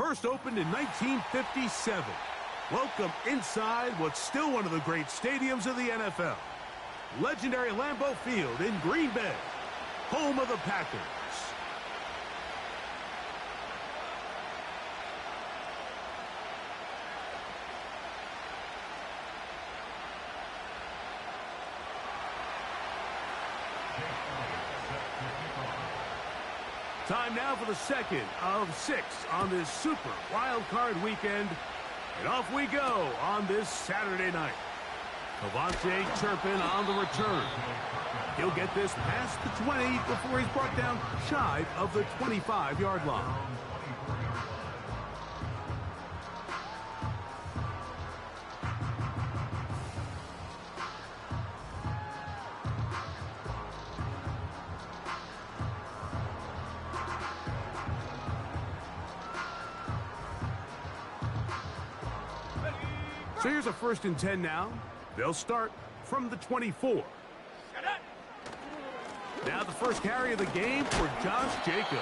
First opened in 1957. Welcome inside what's still one of the great stadiums of the NFL. Legendary Lambeau Field in Green Bay, home of the Packers. Time now for the second of 6 on this Super Wild Card weekend. And off we go on this Saturday night. Cavante Turpin on the return. He'll get this past the 20 before he's brought down shy of the 25-yard line. So here's a 1st and 10 now. They'll start from the 24. Now the first carry of the game for Josh Jacobs.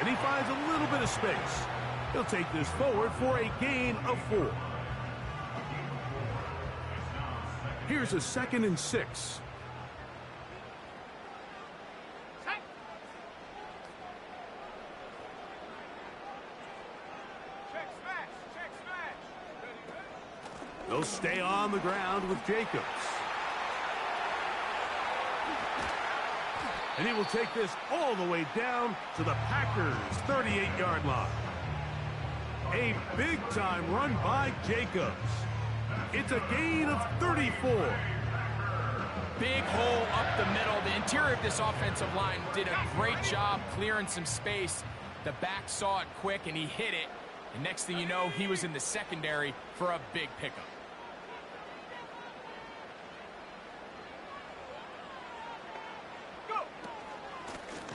And he finds a little bit of space. He'll take this forward for a gain of 4. Here's a 2nd and 6. They'll stay on the ground with Jacobs. And he will take this all the way down to the Packers' 38-yard line. A big-time run by Jacobs. It's a gain of 34. Big hole up the middle. The interior of this offensive line did a great job clearing some space. The back saw it quick, and he hit it. And next thing you know, he was in the secondary for a big pickup.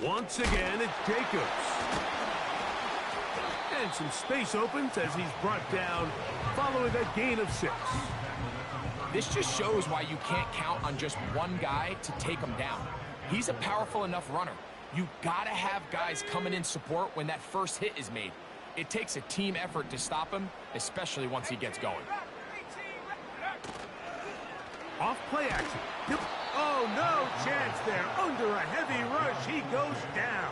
Once again, it's Jacobs. And some space opens as he's brought down following a gain of 6. This just shows why you can't count on just one guy to take him down. He's a powerful enough runner. You gotta have guys coming in support when that first hit is made. It takes a team effort to stop him, especially once he gets going. Off play action. Yep. Oh, no chance there. Under a heavy rush, he goes down.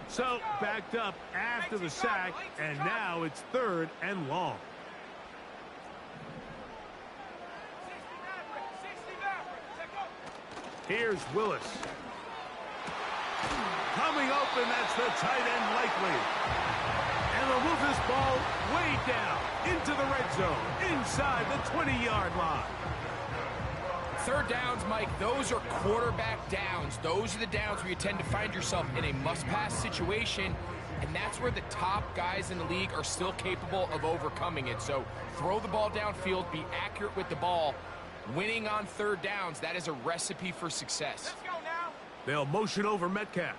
So, backed up after the sack, and now it's 3rd and long. Here's Willis. Coming open, that's the tight end likely. And they'll move this ball way down into the red zone, inside the 20-yard line. 3rd downs, Mike, those are quarterback downs. Those are the downs where you tend to find yourself in a must-pass situation, and that's where the top guys in the league are still capable of overcoming it. So throw the ball downfield, be accurate with the ball. Winning on 3rd downs, that is a recipe for success. Let's go now. They'll motion over Metcalf.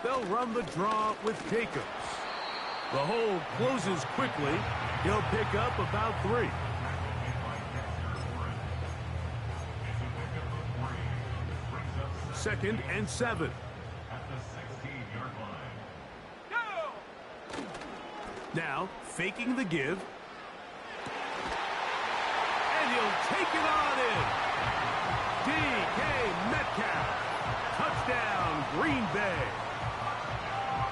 They'll run the draw with Jacobs. The hole closes quickly. He'll pick up about 3. Second and 7. Now, faking the give. And he'll take it on in. DK Metcalf. Touchdown, Green Bay.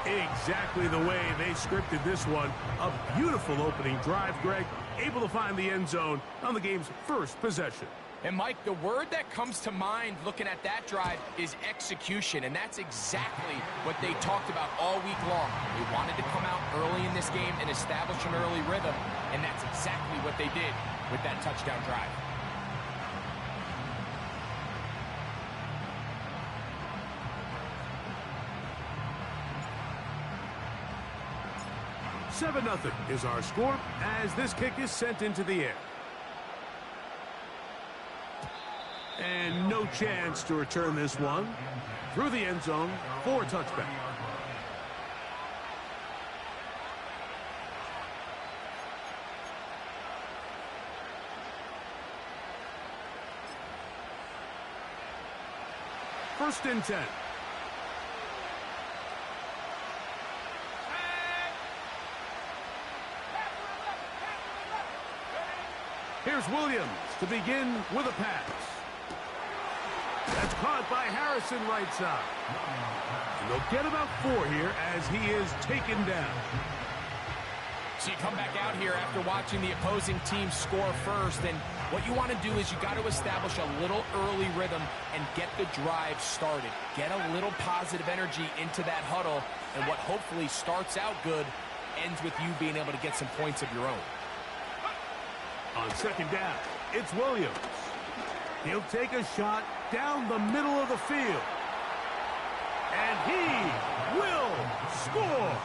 Exactly the way they scripted this one. A beautiful opening drive, Greg. Able to find the end zone on the game's first possession. And, Mike, the word that comes to mind looking at that drive is execution, and that's exactly what they talked about all week long. They wanted to come out early in this game and establish an early rhythm, and that's exactly what they did with that touchdown drive. Seven 0 is our score as this kick is sent into the air. And no chance to return this one through the end zone for a touchback. first and 10. Here's Williams to begin with a pass. That's caught by Harrison right side. And they'll get about 4 here as he is taken down. So you come back out here after watching the opposing team score first, and what you want to do is you got to establish a little early rhythm and get the drive started. Get a little positive energy into that huddle, and what hopefully starts out good ends with you being able to get some points of your own. On second down, it's Williams. He'll take a shot down the middle of the field. And he will score.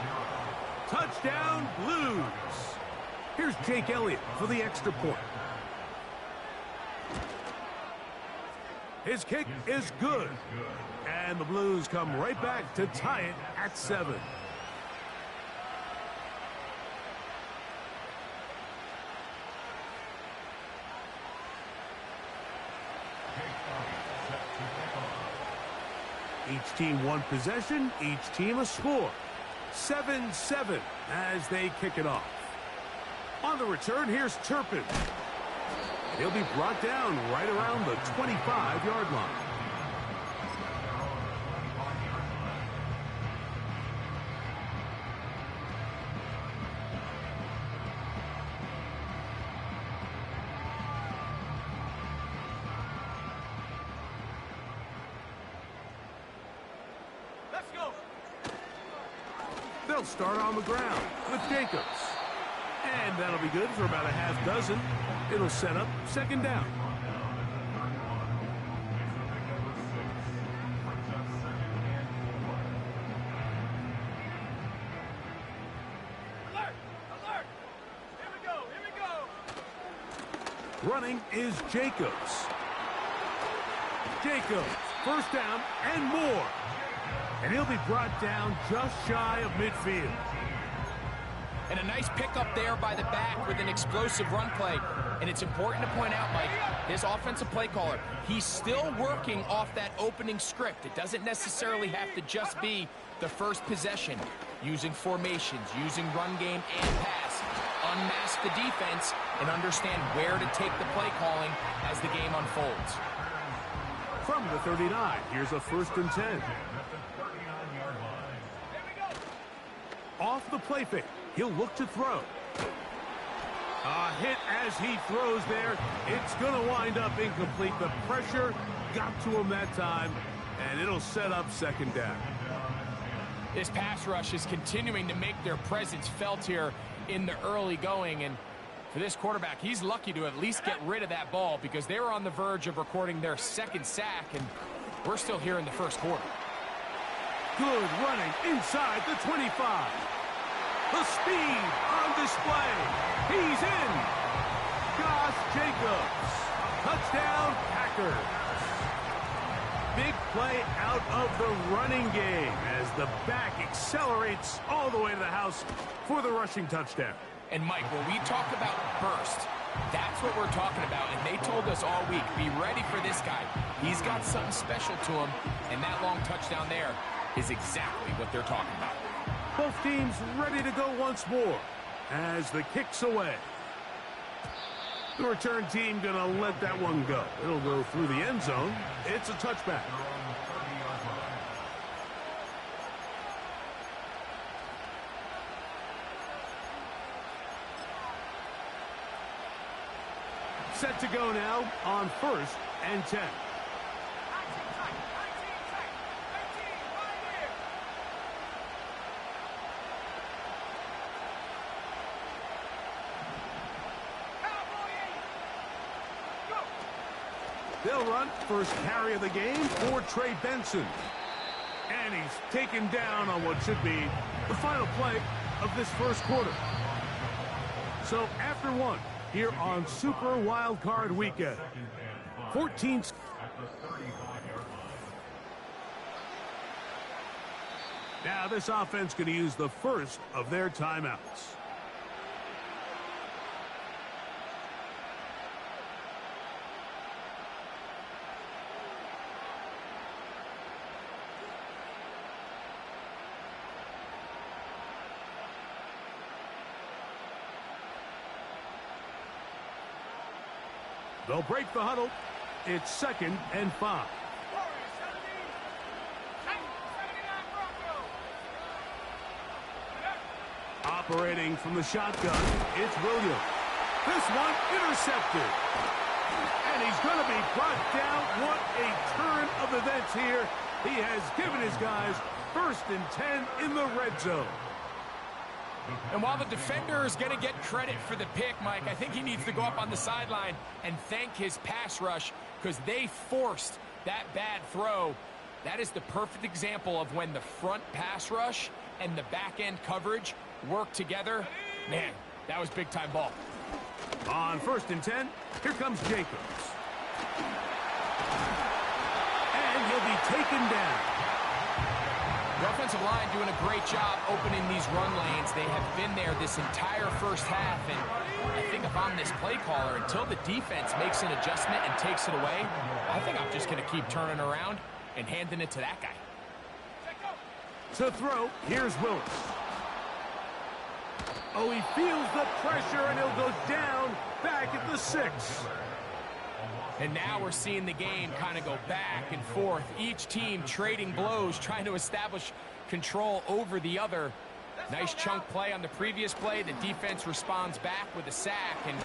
Touchdown, Blues. Here's Jake Elliott for the extra point. His kick is good. And the Blues come right back to tie it at 7. Each team one possession, each team a score. 7-7 as they kick it off. On the return, here's Turpin. He'll be brought down right around the 25-yard line. They'll start on the ground with Jacobs. And that'll be good for about a half dozen. It'll set up second down. Alert! Alert! Here we go! Running is Jacobs. Jacobs, first down and more. And he'll be brought down just shy of midfield. And a nice pickup there by the back with an explosive run play. And it's important to point out, Mike, this offensive play caller, he's still working off that opening script. It doesn't necessarily have to just be the first possession. Using formations, using run game and pass. Unmask the defense and understand where to take the play calling as the game unfolds. From the 39, here's a first and 10. Off the play fake, he'll look to throw. A hit as he throws there. It's going to wind up incomplete. The pressure got to him that time, and it'll set up second down. This pass rush is continuing to make their presence felt here in the early going, and for this quarterback, he's lucky to at least get rid of that ball because they were on the verge of recording their second sack, and we're still here in the first quarter. Good running inside the 25. The speed on display. He's in. Josh Jacobs. Touchdown, Packers. Big play out of the running game as the back accelerates all the way to the house for the rushing touchdown. And Mike, when we talk about burst, that's what we're talking about. And they told us all week, be ready for this guy. He's got something special to him, and that long touchdown there is exactly what they're talking about. Both teams ready to go once more as the kick's away. The return team going to let that one go. It'll go through the end zone. It's a touchback. Set to go now on first and 10. They'll run first carry of the game for Trey Benson. And he's taken down on what should be the final play of this first quarter. So after one, here on Super Wild Card Weekend, 14. Now this offense going to use the first of their timeouts. They'll break the huddle. It's 2nd and 5. Operating from the shotgun, it's Williams. This one intercepted. And he's going to be brought down. What a turn of events here. He has given his guys 1st and 10 in the red zone. And while the defender is going to get credit for the pick, Mike, I think he needs to go up on the sideline and thank his pass rush because they forced that bad throw. That is the perfect example of when the front pass rush and the back end coverage work together. Man, that was big-time ball. On 1st and 10, here comes Jacobs. And he'll be taken down. The offensive line doing a great job opening these run lanes. They have been there this entire first half, and I think if I'm this play caller, until the defense makes an adjustment and takes it away, I think I'm just going to keep turning around and handing it to that guy. To throw, here's Willis. Oh, he feels the pressure, and he'll go down back at the 6. And now we're seeing the game kind of go back and forth. Each team trading blows, trying to establish control over the other. Nice chunk play on the previous play. The defense responds back with a sack, and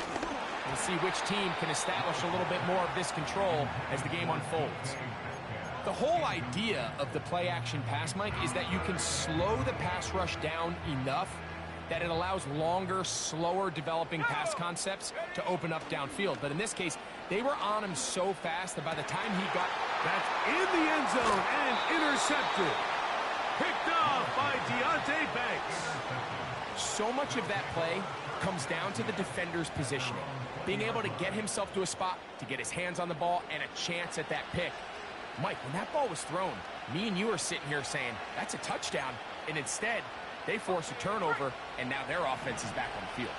we'll see which team can establish a little bit more of this control as the game unfolds. The whole idea of the play-action pass, Mike, is that you can slow the pass rush down enough that it allows longer, slower developing pass concepts to open up downfield. But in this case, they were on him so fast that by the time he got... That's in the end zone and intercepted. Picked off by Deontay Banks. So much of that play comes down to the defender's positioning. Being able to get himself to a spot, to get his hands on the ball, and a chance at that pick. Mike, when that ball was thrown, me and you are sitting here saying, that's a touchdown. And instead, they force a turnover, and now their offense is back on the field.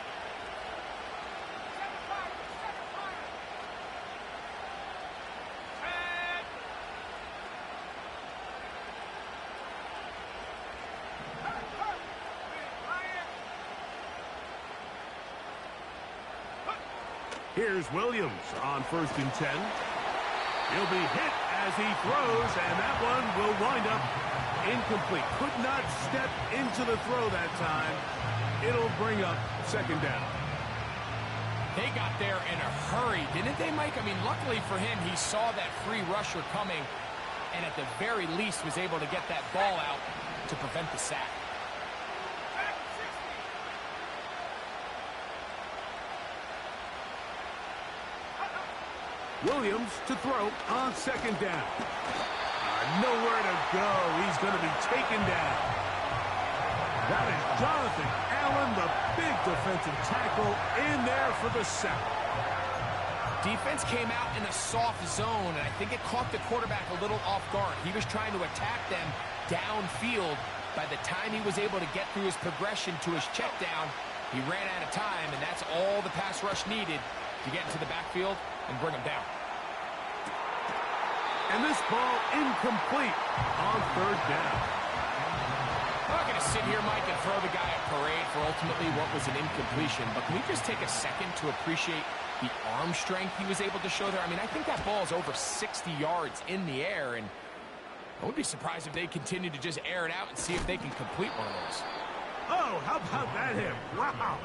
Here's Williams on 1st and 10. He'll be hit as he throws, and that one will wind up incomplete. Could not step into the throw that time. It'll bring up 2nd down. They got there in a hurry, didn't they, Mike? I mean, luckily for him, he saw that free rusher coming, and at the very least was able to get that ball out to prevent the sack. Williams to throw on 2nd down. Nowhere to go. He's going to be taken down. That is Jonathan Allen, the big defensive tackle, in there for the sack. Defense came out in a soft zone, and I think it caught the quarterback a little off guard. He was trying to attack them downfield. By the time he was able to get through his progression to his check down, he ran out of time, and that's all the pass rush needed to get into the backfield and bring him down. And this ball incomplete on 3rd down. I'm not going to sit here, Mike, and throw the guy a parade for ultimately what was an incompletion, but can we just take a second to appreciate the arm strength he was able to show there? I mean, I think that ball is over 60 yards in the air, and I would be surprised if they continue to just air it out and see if they can complete one of those. Oh, how about that hit? Wow.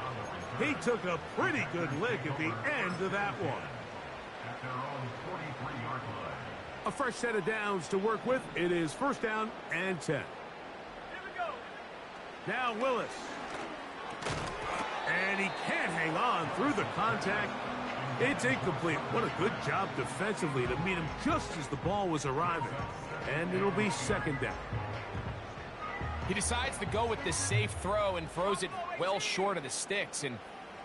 He took a pretty good lick at the end of that one. A fresh set of downs to work with. It is 1st down and 10. Here we go. Now Willis. And he can't hang on through the contact. It's incomplete. What a good job defensively to meet him just as the ball was arriving. And it'll be 2nd down. He decides to go with this safe throw and throws it well short of the sticks. And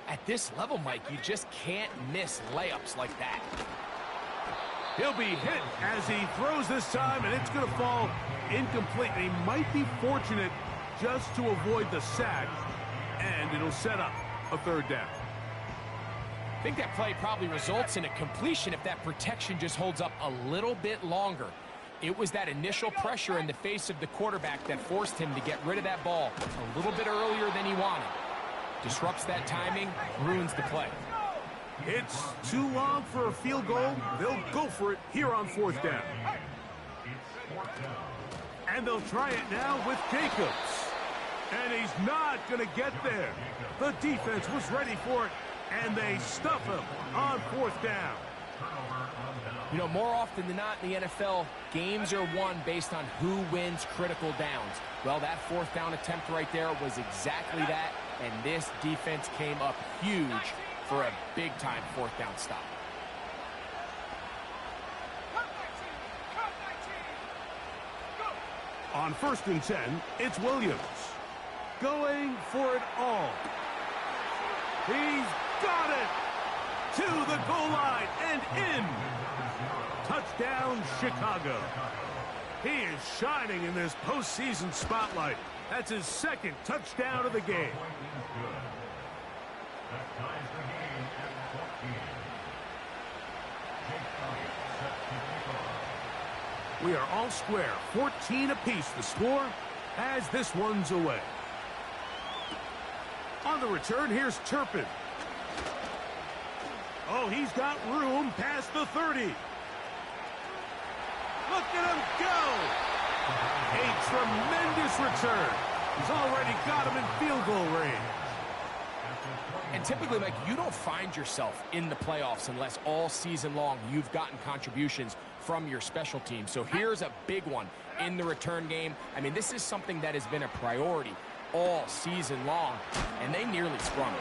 at this level, Mike, you just can't miss layups like that. He'll be hit as he throws this time, and it's going to fall incomplete. And he might be fortunate just to avoid the sack, and it'll set up a 3rd down. I think that play probably results in a completion if that protection just holds up a little bit longer. It was that initial pressure in the face of the quarterback that forced him to get rid of that ball a little bit earlier than he wanted. Disrupts that timing, ruins the play. It's too long for a field goal. They'll go for it here on 4th down. And they'll try it now with Jacobs. And he's not going to get there. The defense was ready for it, and they stuff him on 4th down. You know, more often than not in the NFL, games are won based on who wins critical downs. Well, that 4th down attempt right there was exactly that, and this defense came up huge for a big-time 4th down stop. On 1st and 10, it's Williams. Going for it all. He's got it! To the goal line and in. Touchdown, Chicago. He is shining in this postseason spotlight. That's his 2nd touchdown of the game. We are all square. 14 apiece the score as this one's away. On the return, here's Turpin. Oh, he's got room past the 30. Look at him go! A tremendous return. He's already got him in field goal range. And typically, Mike, you don't find yourself in the playoffs unless all season long you've gotten contributions from your special team. So here's a big one in the return game. I mean, this is something that has been a priority all season long, and they nearly sprung it.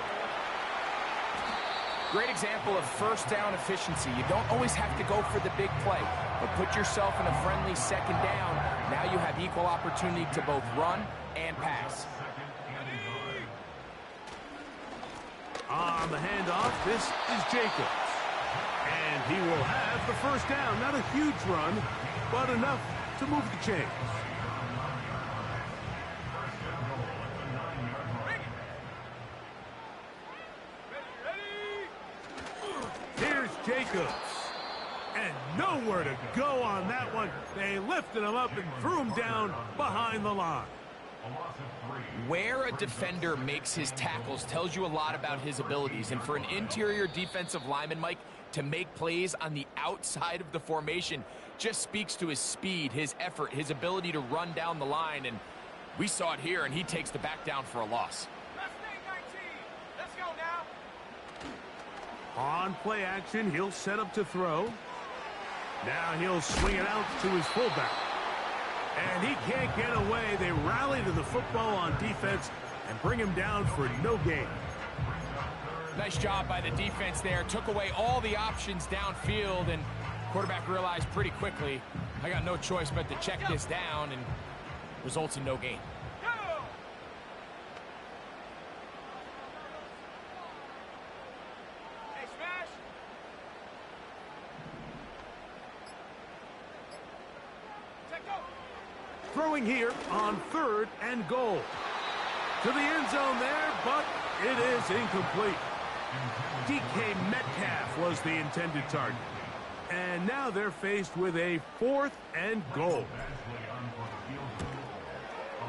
Great example of 1st down efficiency. You don't always have to go for the big play, but put yourself in a friendly 2nd down. Now you have equal opportunity to both run and pass. On the handoff, this is Jacobs. And he will have the 1st down. Not a huge run, but enough to move the chains. Here's Jacobs. And nowhere to go on that one. They lifted him up and threw him down behind the line. Where a defender makes his tackles tells you a lot about his abilities. And for an interior defensive lineman, Mike, to make plays on the outside of the formation just speaks to his speed, his effort, his ability to run down the line. And we saw it here, and he takes the back down for a loss. Let's go now. On play action, he'll set up to throw. Now he'll swing it out to his fullback. And he can't get away. They rally to the football on defense and bring him down for no gain. Nice job by the defense there. Took away all the options downfield, and quarterback realized pretty quickly, I got no choice but to check this down, and results in no gain. Hey, smash. Take go. Throwing here on 3rd and goal. To the end zone there, but it is incomplete. DK Metcalf was the intended target. And now they're faced with a 4th and goal.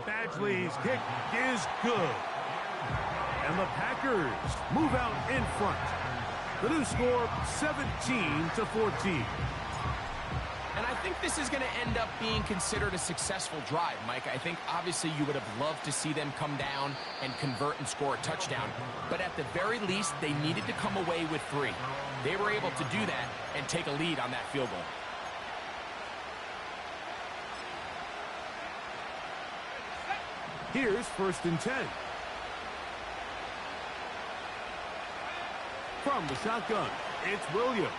Badgley's kick is good. And the Packers move out in front. The new score, 17-14. And I think this is going to end up being considered a successful drive, Mike. I think obviously you would have loved to see them come down and convert and score a touchdown. But at the very least, they needed to come away with 3. They were able to do that and take a lead on that field goal. Here's 1st and 10. From the shotgun, it's Williams.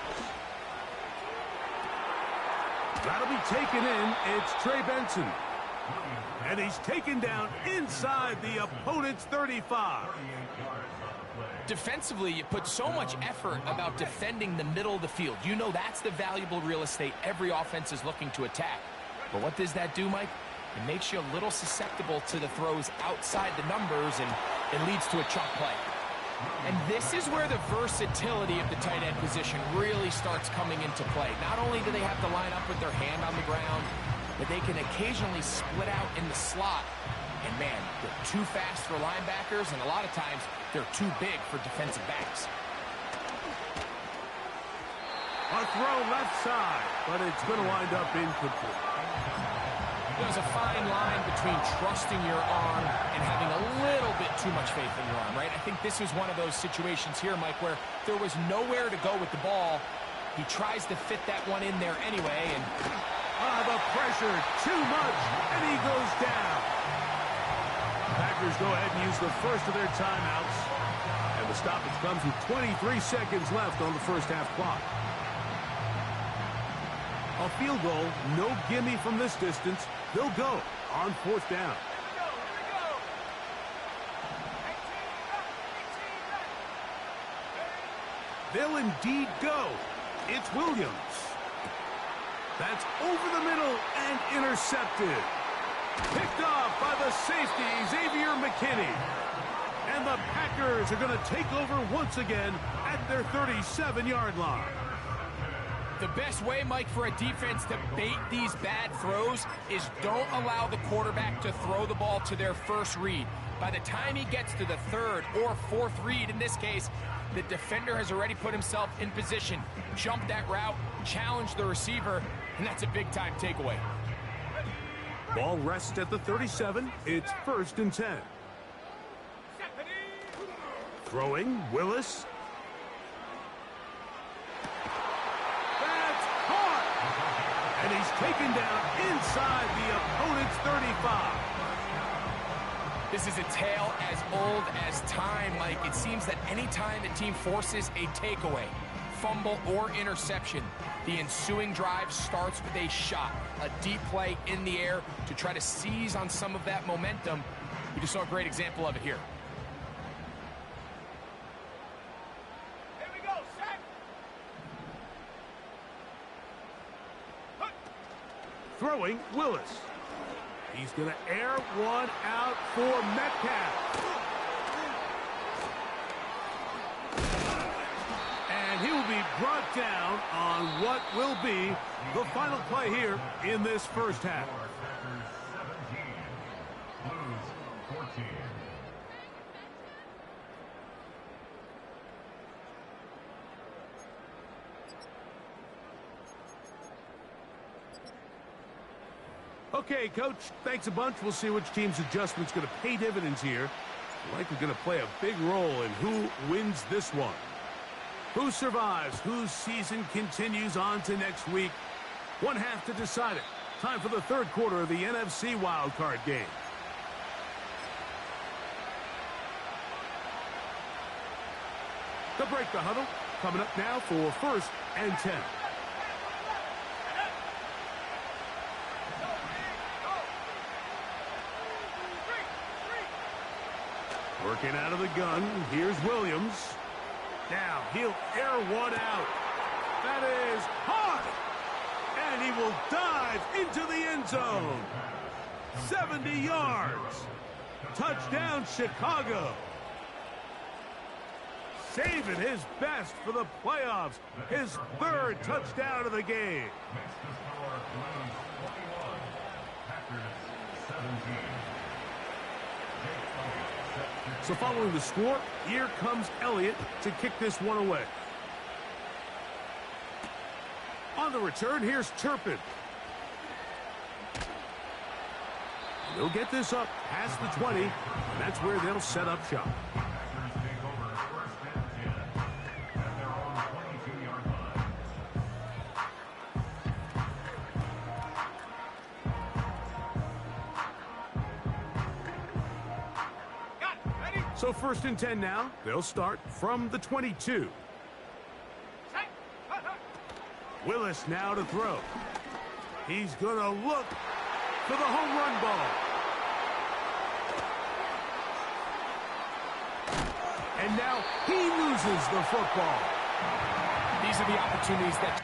That'll be taken in. It's Trey Benson. And he's taken down inside the opponent's 35. Defensively, you put so much effort about defending the middle of the field. You know that's the valuable real estate every offense is looking to attack. But what does that do, Mike? It makes you a little susceptible to the throws outside the numbers, and it leads to a chunk play. And this is where the versatility of the tight end position really starts coming into play. Not only do they have to line up with their hand on the ground, but they can occasionally split out in the slot. And man, they're too fast for linebackers, and a lot of times they're too big for defensive backs. throw left side, but it's going to wind up incomplete. There's a fine line between trusting your arm and having a little bit too much faith in your arm, right? I think this is one of those situations here, Mike, where there was nowhere to go with the ball. He tries to fit that one in there anyway, and... the pressure, too much, and he goes down. Packers go ahead and use the first of their timeouts, and the stoppage comes with 23 seconds left on the first half clock. A field goal, no gimme from this distance. They'll go on fourth down. Here we go. 18 They'll indeed go. It's Williams. That's over the middle and intercepted. Picked off by the safety, Xavier McKinney. And the Packers are going to take over once again at their 37-yard line. The best way, Mike, for a defense to bait these bad throws is don't allow the quarterback to throw the ball to their first read. By the time he gets to the third or fourth read, in this case, the defender has already put himself in position, jumped that route, challenged the receiver, and that's a big-time takeaway. Ball rests at the 37. It's 1st and 10. Throwing, Willis. That's caught! And he's taken down inside the opponent's 35. This is a tale as old as time, Mike. It seems that any time the team forces a takeaway, fumble or interception, the ensuing drive starts with a shot, a deep play in the air to try to seize on some of that momentum. We just saw a great example of it here. Here we go, set. Throwing, Willis. He's going to air one out for Metcalf. And he will be brought down on what will be the final play here in this first half. Okay, Coach, thanks a bunch. We'll see which team's adjustment's going to pay dividends here. Likely going to play a big role in who wins this one. Who survives? Whose season continues on to next week? One half to decide it. Time for the third quarter of the NFC wildcard game. To break the huddle, coming up now for 1st and 10. Working out of the gun, here's Williams. Now he'll air one out. That is hard. And he will dive into the end zone. 70 yards. Touchdown, Chicago. Saving his best for the playoffs. His 3rd touchdown of the game. So following the score, here comes Elliott to kick this one away. On the return, here's Turpin. They'll get this up past the 20, and that's where they'll set up shop. So 1st and 10 now. They'll start from the 22. Willis now to throw. He's going to look for the home run ball. And now he loses the football. These are the opportunities that...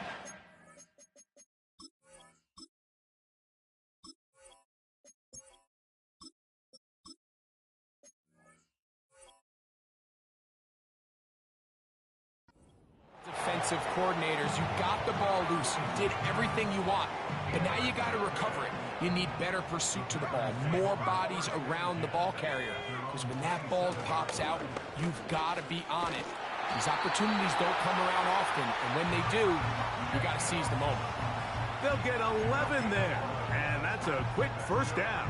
defensive coordinators, you got the ball loose, you did everything you want, but now you got to recover it. You need better pursuit to the ball, more bodies around the ball carrier, because when that ball pops out, you've got to be on it. These opportunities don't come around often, and when they do, you got to seize the moment. They'll get 11 there, and that's a quick first down.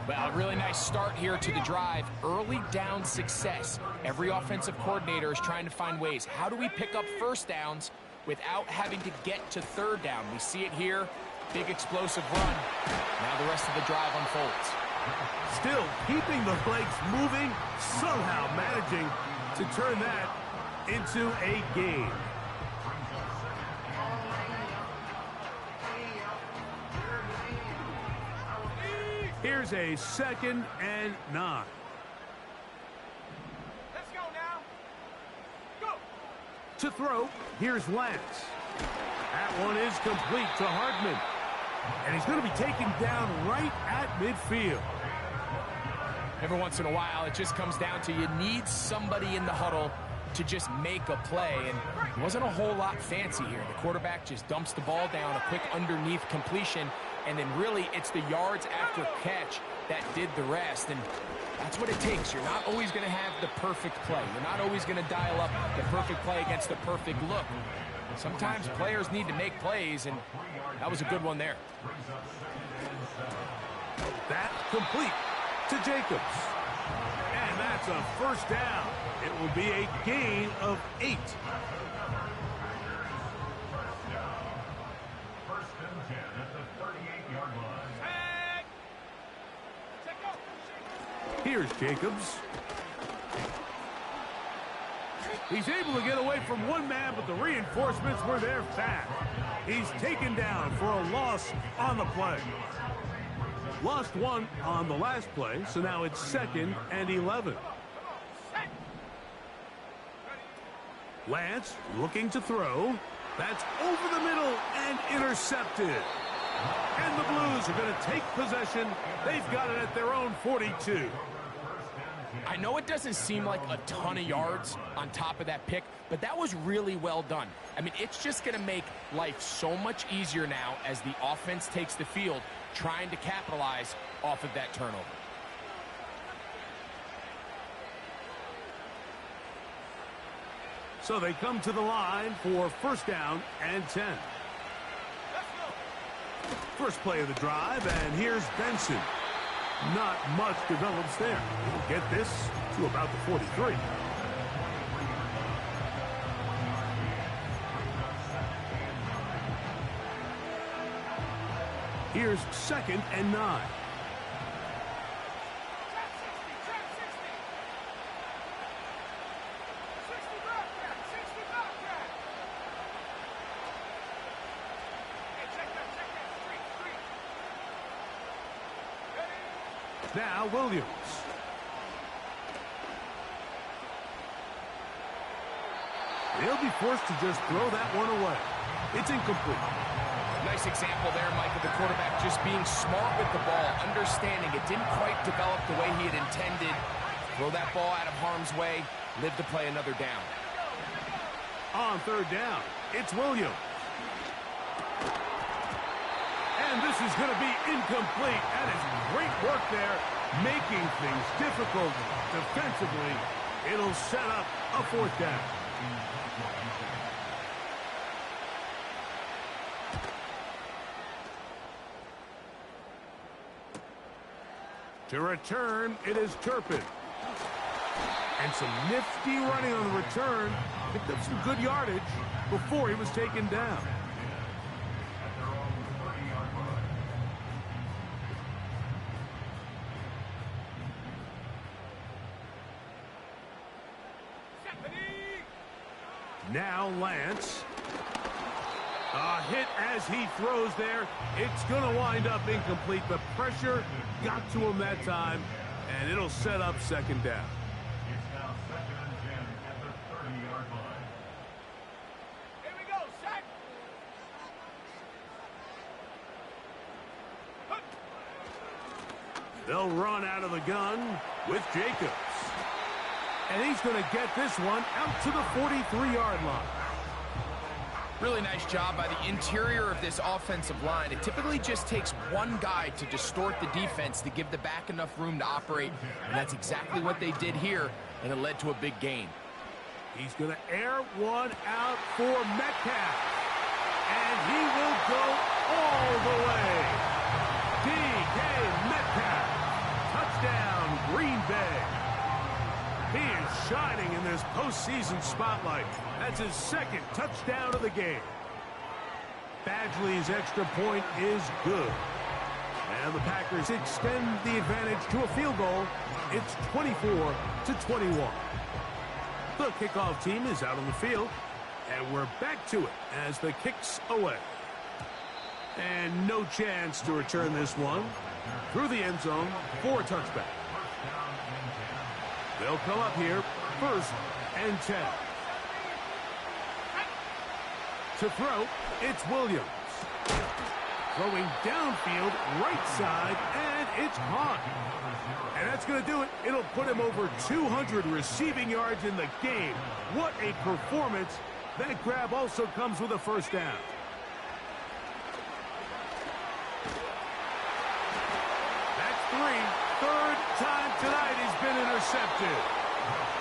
Well, a really nice start here to the drive. Early down success. Every offensive coordinator is trying to find ways. How do we pick up first downs without having to get to third down? We see it here. Big explosive run. Now the rest of the drive unfolds. Still keeping the legs moving, somehow managing to turn that into a gain. Here's a 2nd and 9. Let's go now. Go. To throw, here's Lance. That one is complete to Hartman. And he's going to be taken down right at midfield. Every once in a while, it just comes down to you need somebody in the huddle to just make a play, and it wasn't a whole lot fancy here. The quarterback just dumps the ball down, a quick underneath completion, and then really it's the yards after catch that did the rest, and that's what it takes. You're not always going to have the perfect play. You're not always going to dial up the perfect play against the perfect look. Sometimes players need to make plays, and that was a good one there. That complete to Jacobs. And that's a first down. It will be a gain of 8. First and 10 at the 38-yard line. Here's Jacobs. He's able to get away from one man, but the reinforcements were there fast. He's taken down for a loss on the play. Lost one on the last play, so now it's 2nd and 11. Lance looking to throw. That's over the middle and intercepted. And the Blues are going to take possession. They've got it at their own 42. I know it doesn't seem like a ton of yards on top of that pick, but that was really well done. I mean, it's just going to make life so much easier now as the offense takes the field, trying to capitalize off of that turnover. So they come to the line for first down and 10. First play of the drive, and here's Benson. Not much develops there. He'll get this to about the 43. Here's 2nd and 9. Now Williams. They'll be forced to just throw that one away. It's incomplete. Nice example there, Mike, of the quarterback just being smart with the ball, understanding it didn't quite develop the way he had intended. Throw that ball out of harm's way, live to play another down. On third down, it's Williams. And this is going to be incomplete. That is great work there, making things difficult defensively. It'll set up a fourth down. To return, it is Turpin. And some nifty running on the return. Picked up some good yardage before he was taken down. Now Lance. A hit as he throws there. It's going to wind up incomplete. The pressure got to him that time, and it'll set up second down. It's now 2nd and 10 at the 30-yard line. Here we go, set. They'll run out of the gun with Jacobs. And he's going to get this one out to the 43-yard line. Really nice job by the interior of this offensive line. It typically just takes one guy to distort the defense to give the back enough room to operate, and that's exactly what they did here, and it led to a big gain. He's going to air one out for Metcalf. And he will go all the way. DK Metcalf. Touchdown, Green Bay. He is shining in this postseason spotlight. That's his second touchdown of the game. Badgley's extra point is good. And the Packers extend the advantage to a field goal. It's 24-21. The kickoff team is out on the field. And we're back to it as the kick's away. And no chance to return this one through the end zone for a touchback. They'll come up here, 1st and 10. To throw, it's Williams. Throwing downfield, right side, and it's caught. And that's going to do it. It'll put him over 200 receiving yards in the game. What a performance. That grab also comes with a first down. That's 3. 3rd time tonight he's been intercepted.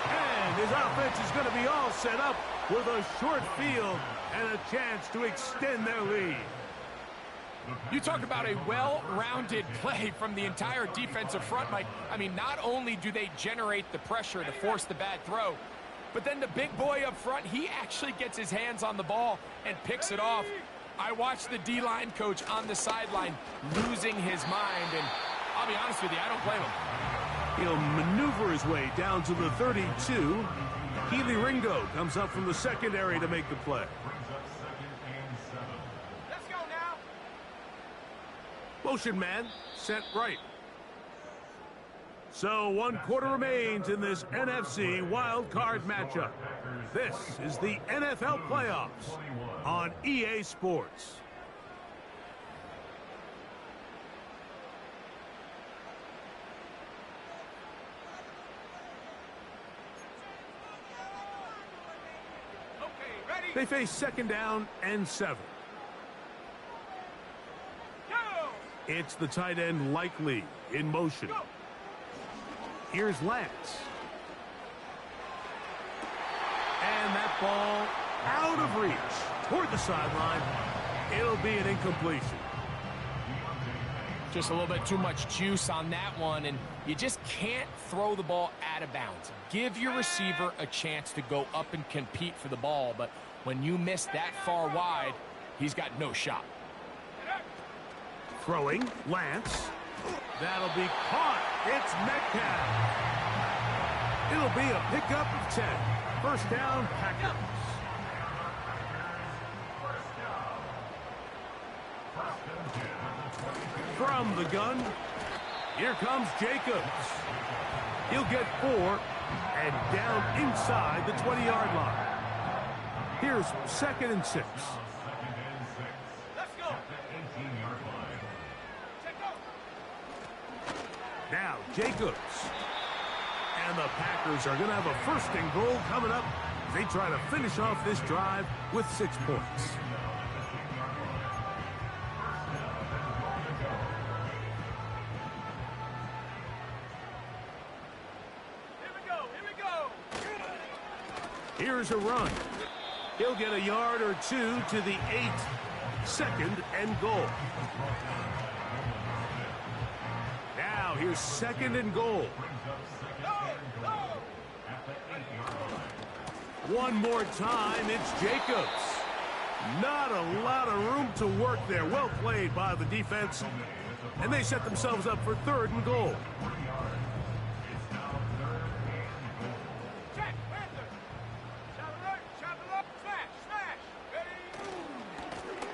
And his offense is going to be all set up with a short field and a chance to extend their lead. You talk about a well-rounded play from the entire defensive front, Mike. I mean, not only do they generate the pressure to force the bad throw, but then the big boy up front, he actually gets his hands on the ball and picks it off. I watched the D-line coach on the sideline losing his mind, and I'll be honest with you, I don't blame him. He'll maneuver his way down to the 32. Keely Ringo comes up from the secondary to make the play. Let's go now. Motion man, set right. So 1 quarter remains in this NFC wild card matchup. This is the NFL playoffs on EA Sports. They face 2nd down and 7. It's the tight end Likely in motion. Here's Lance. And that ball out of reach toward the sideline. It'll be an incompletion. Just a little bit too much juice on that one, and you just can't throw the ball out of bounds. Give your receiver a chance to go up and compete for the ball, but when you miss that far wide, he's got no shot. Throwing, Lance. That'll be caught. It's Metcalf. It'll be a pickup of 10. First down, Packers. From the gun, here comes Jacobs. He'll get 4 and down inside the 20-yard line. Here's 2nd and 6. Let's go. Now Jacobs. And the Packers are going to have a 1st and goal coming up as they try to finish off this drive with 6 points. Here's a run. He'll get a yard or 2 to the 8. 2nd and goal. Now here's 2nd and goal. One more time, it's Jacobs. Not a lot of room to work there. Well played by the defense. And they set themselves up for 3rd and goal.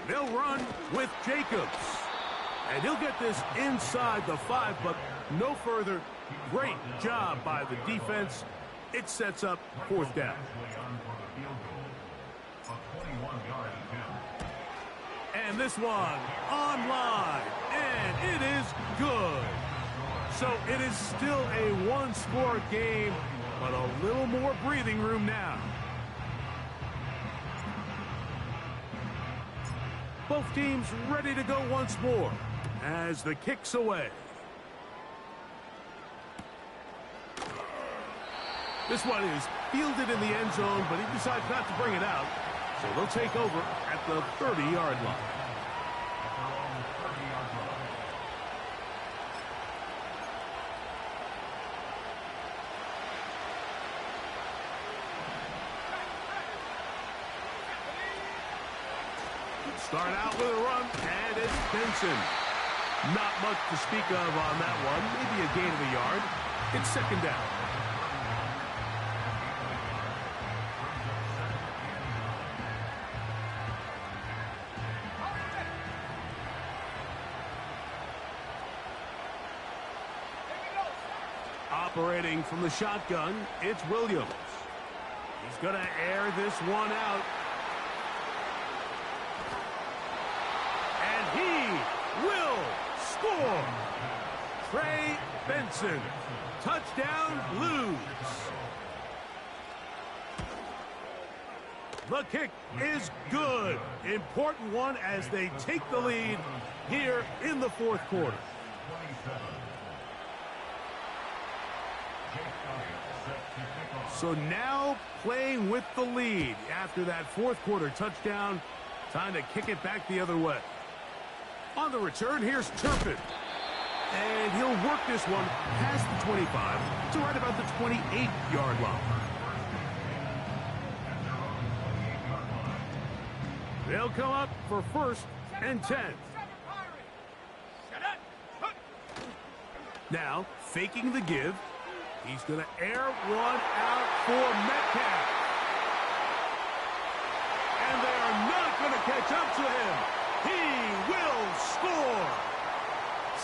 They'll run with Jacobs. And he'll get this inside the 5, but no further. Great job by the defense. It sets up 4th down. And this one online. And it is good. So it is still a 1-score game, but a little more breathing room now. Both teams ready to go once more as the kick's away. This one is fielded in the end zone, but he decides not to bring it out. So they'll take over at the 30-yard line. Start out with a run, and it's Benson. Not much to speak of on that one. Maybe a gain of a yard. It's second down. Operating from the shotgun, it's Williams. He's going to air this one out. And he will score. Trey Benson. Touchdown, Blues. The kick is good. Important one as they take the lead here in the fourth quarter. So now playing with the lead after that fourth quarter touchdown. Time to kick it back the other way. On the return, here's Turpin. And he'll work this one past the 25 to right about the 28-yard line. They'll come up for first and 10. Now, faking the give. He's going to air one out for Metcalf. And they are not going to catch up to him. He will score.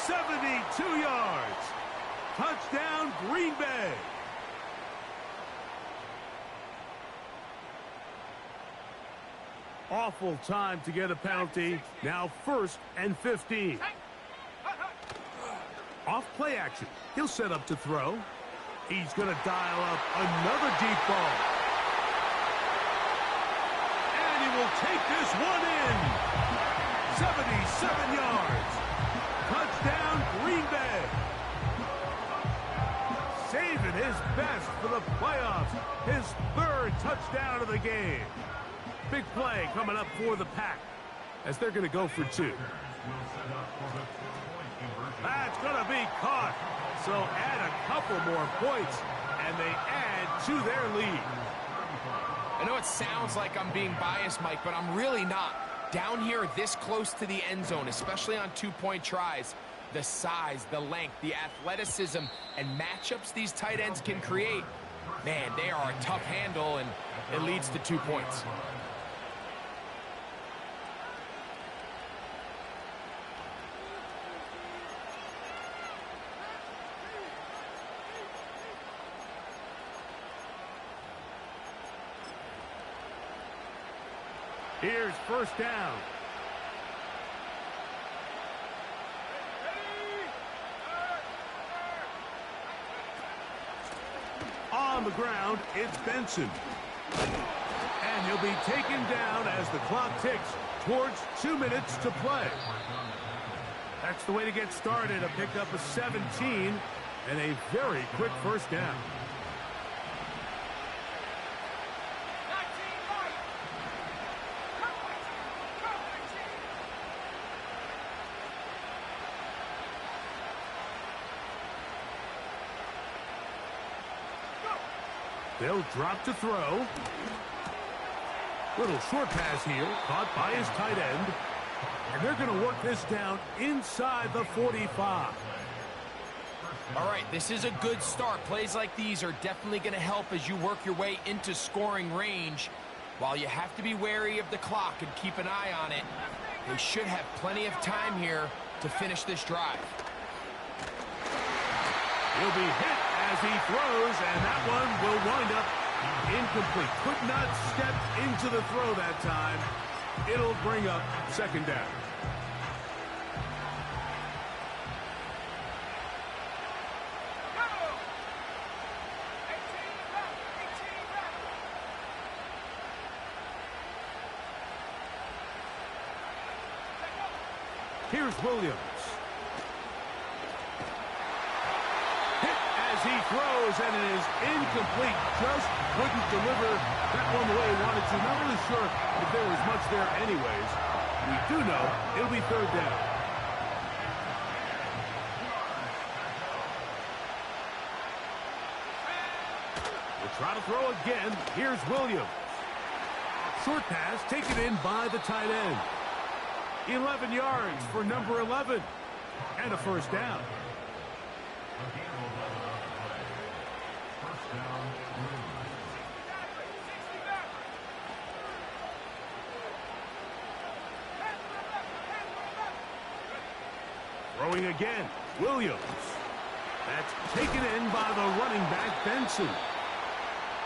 72 yards. Touchdown, Green Bay. Awful time to get a penalty. Now first and 15. Off play action. He'll set up to throw. He's going to dial up another deep ball. And he will take this one in. 77 yards. Touchdown, Green Bay. Saving his best for the playoffs. His third touchdown of the game. Big play coming up for the Pack as they're going to go for two. That's going to be caught. So add a couple more points, and they add to their lead. I know it sounds like I'm being biased, Mike, but I'm really not. Down here this close to the end zone, especially on two-point tries, the size, the length, the athleticism, and matchups these tight ends can create, man, they are a tough handle, and it leads to 2 points. Here's first down. On the ground, it's Benson. And he'll be taken down as the clock ticks towards 2 minutes to play. That's the way to get started. A pickup of 17 and a very quick first down. They'll drop to throw. Little short pass here, caught by his tight end. And they're going to work this down inside the 45. All right, this is a good start. Plays like these are definitely going to help as you work your way into scoring range. While you have to be wary of the clock and keep an eye on it, they should have plenty of time here to finish this drive. He'll be hit as he throws, and that one will wind up incomplete. Could not step into the throw that time. It'll bring up second down. Here's Williams. Hit as he throws, and it is incomplete. Just couldn't deliver that one the way he wanted to. Not really sure if there was much there anyways. We do know it'll be third down. We'll try to throw again. Here's Williams. Short pass taken in by the tight end. 11 yards for number 11. And a first down. Throwing again, Williams. That's taken in by the running back, Benson.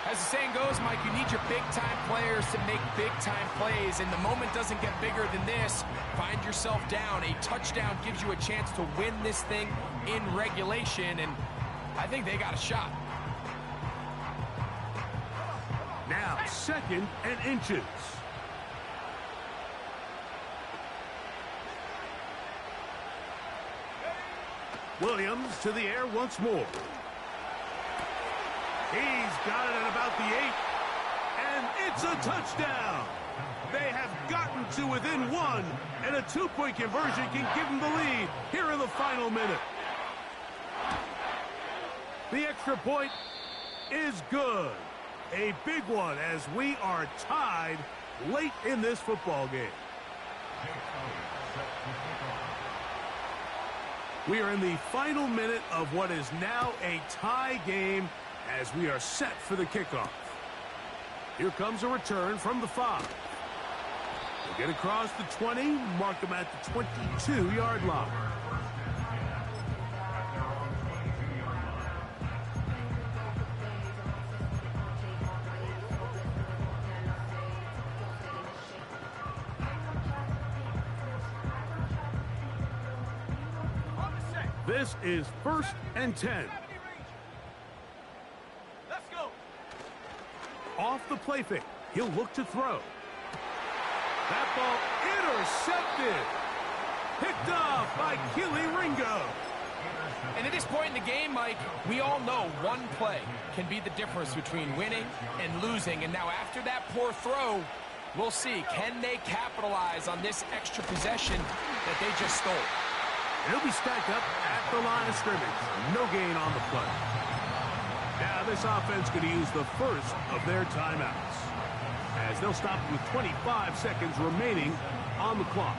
As the saying goes, Mike, you need your big-time players to make big-time plays, and the moment doesn't get bigger than this. Find yourself down. A touchdown gives you a chance to win this thing in regulation, and I think they got a shot. Now, 2nd and inches. Williams to the air once more. He's got it at about the 8. And it's a touchdown. They have gotten to within 1. And a 2-point conversion can give them the lead here in the final minute. The extra point is good. A big one as we are tied late in this football game. We are in the final minute of what is now a tie game as we are set for the kickoff. Here comes a return from the 5. They'll get across the 20, mark them at the 22-yard line. This is 1st and 10. Let's go. Off the play fake, he'll look to throw. That ball intercepted. Picked off by Keely Ringo. And at this point in the game, Mike, we all know one play can be the difference between winning and losing. And now after that poor throw, we'll see, can they capitalize on this extra possession that they just stole? He'll be stacked up at the line of scrimmage. No gain on the play. Now this offense going to use the first of their timeouts, as they'll stop with 25 seconds remaining on the clock.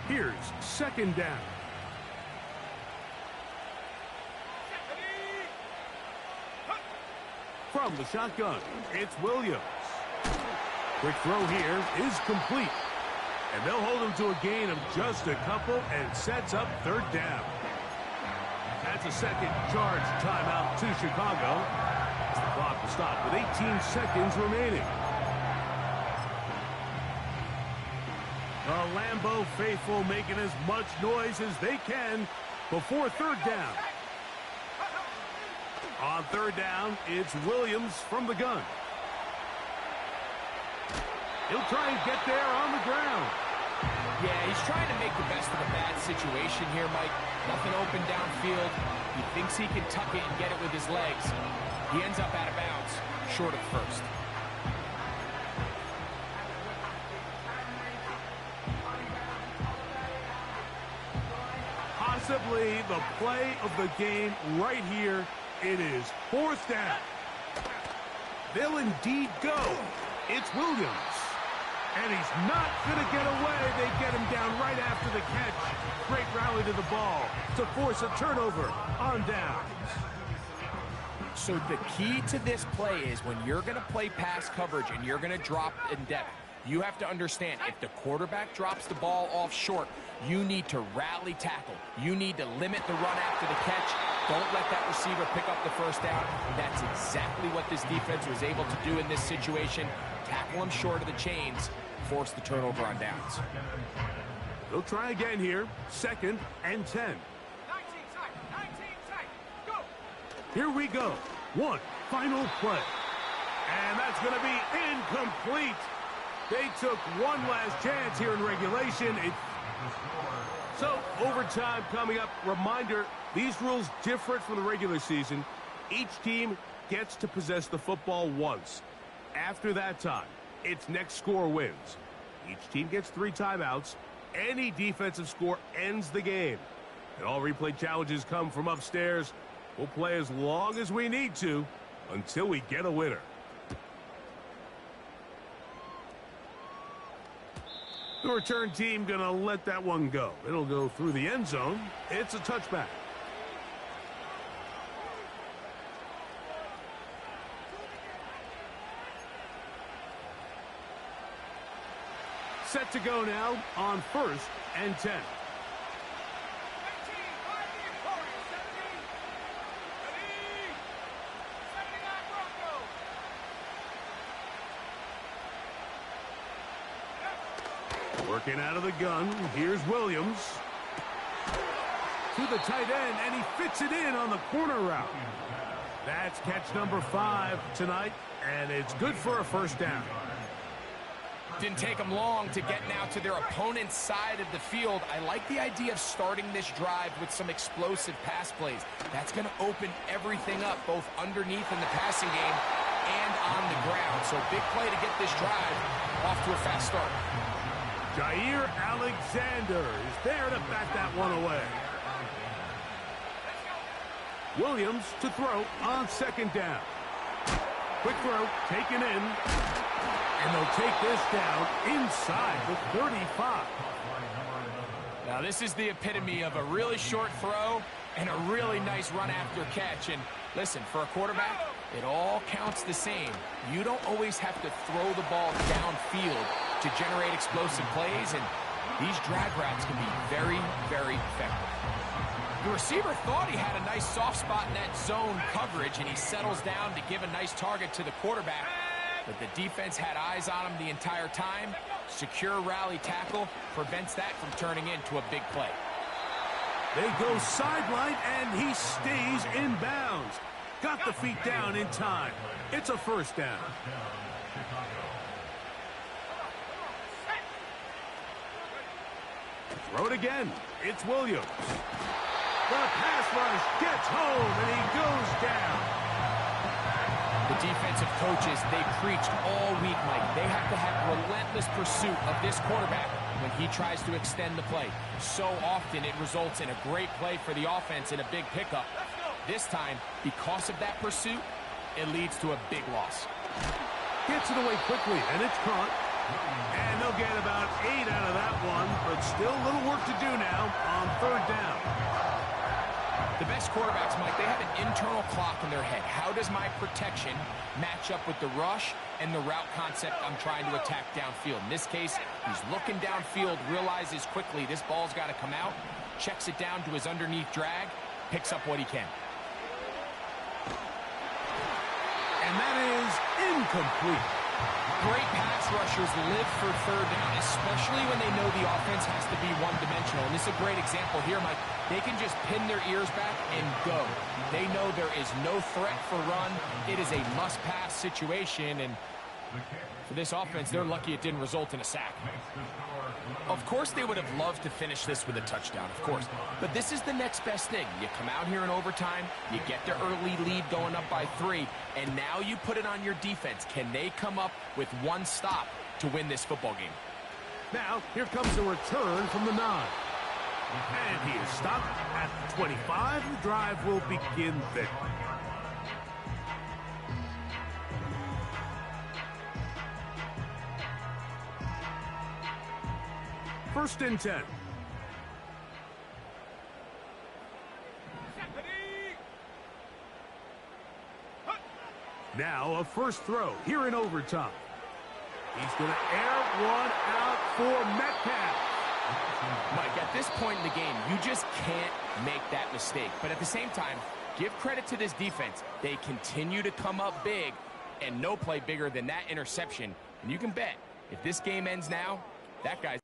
Here's 2nd down. From the shotgun, it's Williams. Quick throw here is complete. And they'll hold him to a gain of just a couple and sets up 3rd down. That's a second charge timeout to Chicago. As the clock will stop with 18 seconds remaining. The Lambeau faithful making as much noise as they can before 3rd down. On 3rd down, it's Williams from the gun. He'll try and get there on the ground. Yeah, he's trying to make the best of a bad situation here, Mike. Nothing open downfield. He thinks he can tuck it and get it with his legs. He ends up out of bounds, short of 1st. Possibly the play of the game right here. It is 4th down. They'll indeed go. It's Williams. And he's not going to get away. They get him down right after the catch. Great rally to the ball to force a turnover on downs. So the key to this play is when you're going to play pass coverage and you're going to drop in depth, you have to understand if the quarterback drops the ball off short, you need to rally tackle. You need to limit the run after the catch. Don't let that receiver pick up the 1st down. That's exactly what this defense was able to do in this situation. Tackle him short of the chains, force the turnover on downs. They'll try again here. 2nd and 10. 19 tight. Go. Here we go. One final play. And that's going to be incomplete. They took one last chance here in regulation. So, overtime coming up. Reminder, these rules different from the regular season. Each team gets to possess the football once. After that time, its next score wins. Each team gets 3 timeouts. Any defensive score ends the game. And all replay challenges come from upstairs. We'll play as long as we need to until we get a winner. The return team gonna let that one go. It'll go through the end zone. It's a touchback. Set to go now on 1st and 10. Working out of the gun, here's Williams. To the tight end, and he fits it in on the corner route. That's catch number 5 tonight, and it's good for a first down. Didn't take them long to get now to their opponent's side of the field. I like the idea of starting this drive with some explosive pass plays. That's going to open everything up, both underneath in the passing game and on the ground. So big play to get this drive off to a fast start. Jair Alexander is there to bat that one away. Williams to throw on 2nd down. Quick throw, taken in. And they'll take this down inside the 35. Now this is the epitome of a really short throw and a really nice run after catch. And listen, for a quarterback, it all counts the same. You don't always have to throw the ball downfield to generate explosive plays, and these drag routes can be very, very effective. The receiver thought he had a nice soft spot in that zone coverage, and he settles down to give a nice target to the quarterback. But the defense had eyes on him the entire time. Secure rally tackle prevents that from turning into a big play. They go sideline, and he stays in bounds. Got the feet down in time. It's a first down. Throw it again. It's Williams. The pass rush gets home, and he goes down. The defensive coaches, they preached all week, Mike. They have to have relentless pursuit of this quarterback when he tries to extend the play. So often it results in a great play for the offense and a big pickup. This time, because of that pursuit, it leads to a big loss. Gets it away quickly, and it's caught. And they'll get about 8 out of that one, but still a little work to do now on 3rd down. The best quarterbacks, Mike, they have an internal clock in their head. How does my protection match up with the rush and the route concept I'm trying to attack downfield? In this case, he's looking downfield, realizes quickly this ball's got to come out, checks it down to his underneath drag, picks up what he can. And that is incomplete. Great pass rushers live for 3rd down, especially when they know the offense has to be one-dimensional. And this is a great example here, Mike. They can just pin their ears back and go. They know there is no threat for run. It is a must-pass situation, and for this offense, they're lucky it didn't result in a sack. Of course, they would have loved to finish this with a touchdown, of course. But this is the next best thing. You come out here in overtime, you get the early lead going up by 3, and now you put it on your defense. Can they come up with one stop to win this football game? Now, here comes the return from the 9. And he is stopped at the 25. The drive will begin there. First and 10. Now a first throw here in overtime. He's going to air one out for Metcalf. Mike, at this point in the game, you just can't make that mistake. But at the same time, give credit to this defense. They continue to come up big, and no play bigger than that interception. And you can bet, if this game ends now, that guy's